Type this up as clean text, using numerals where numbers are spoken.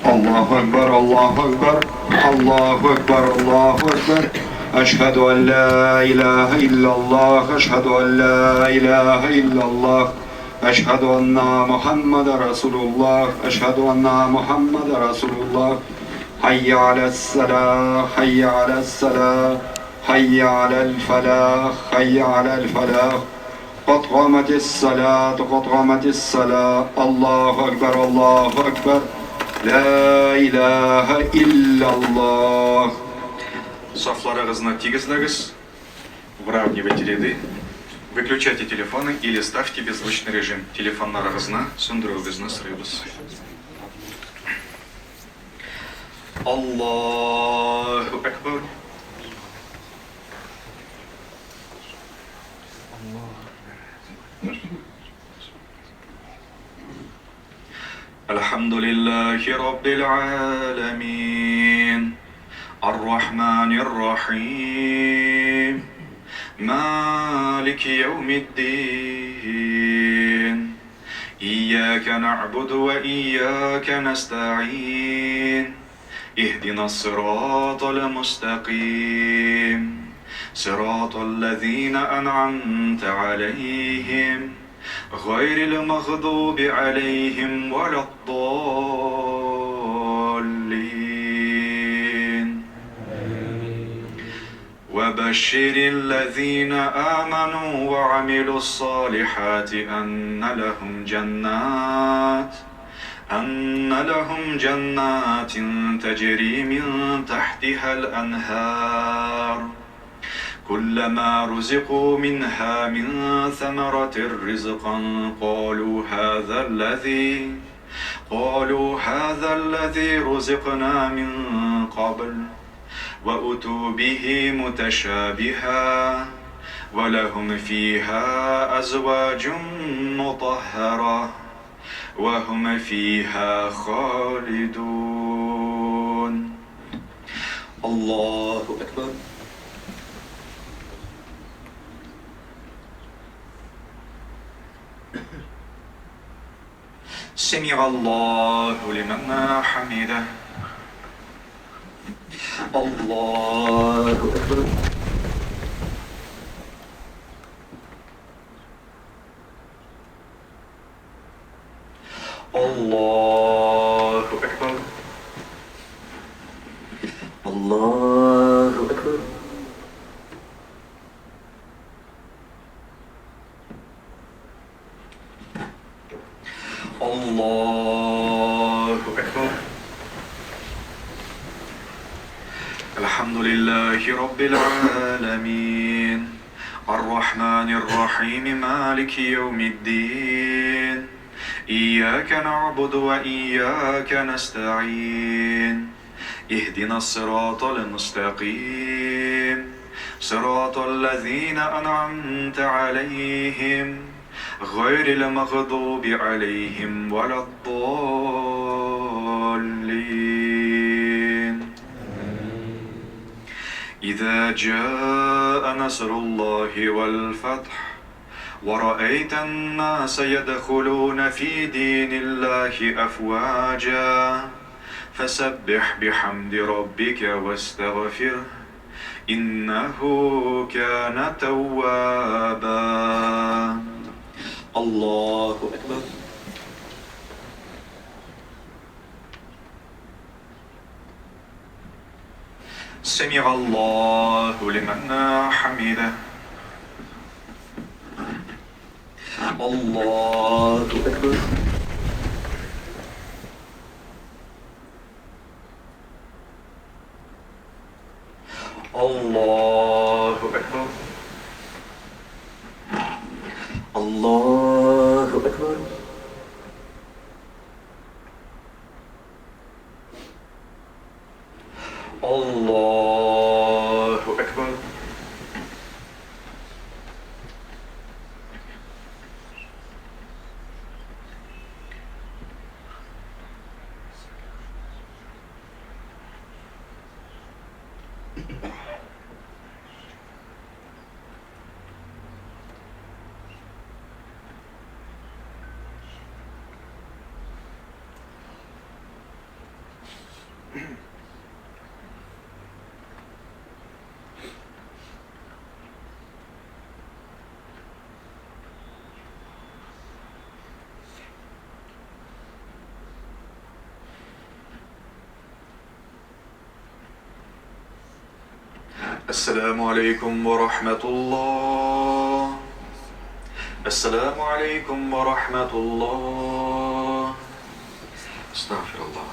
الله أكبر الله أكبر الله أكبر الله أكبر. أشهد أن لا إله إلا الله أشهد أن لا إله إلا الله أشهد أن محمد رسول الله أشهد أن محمد رسول الله. حي على الصلاة حي على الصلاة حي على الفلاح حي على الفلاح. قد قامت الصلاة قد قامت الصلاة. الله أكبر الله أكبر. La ilahe illallah. Saflarınızı тигізіңіз, выравнивайте ряды, выключайте телефоны или ставьте беззвучный режим. Телефонларыңызны сөндіруіңізді сұраймыз. Аллаху акбар. الحمد لله رب العالمين الرحمن الرحيم مالك يوم الدين إياك نعبد وإياك نستعين اهدنا الصراط المستقيم صراط الذين أنعمت عليهم غير المغضوب عليهم ولا الضالين. وبشر الذين آمنوا وعملوا الصالحات أن لهم جنات تجري من تحتها الأنهار كلما رزقوا منها من ثمرة رزقا قالوا هذا الذي رزقنا من قبل وأتوا به متشابها ولهم فيها أزواج مطهرة وهم فيها خالدون. الله أكبر. سمع الله لمن حمده. الله أكبر. الله أكبر. الله أكبر. الله أكبر. الحمد لله رب العالمين الرحمن الرحيم مالك يوم الدين إياك نعبد وإياك نستعين اهدنا الصراط المستقيم صراط الذين أنعمت عليهم غير المغضوب عليهم ولا الضالين. إذا جاء نصر الله والفتح ورأيت الناس يدخلون في دين الله أفواجا فسبح بحمد ربك واستغفره إنه كان توابا. الله أكبر. سمع الله لمن حمده. الله أكبر. الله أكبر. الله أكبر. الله أكبر. السلام عليكم ورحمة الله. السلام عليكم ورحمة الله. استغفر الله.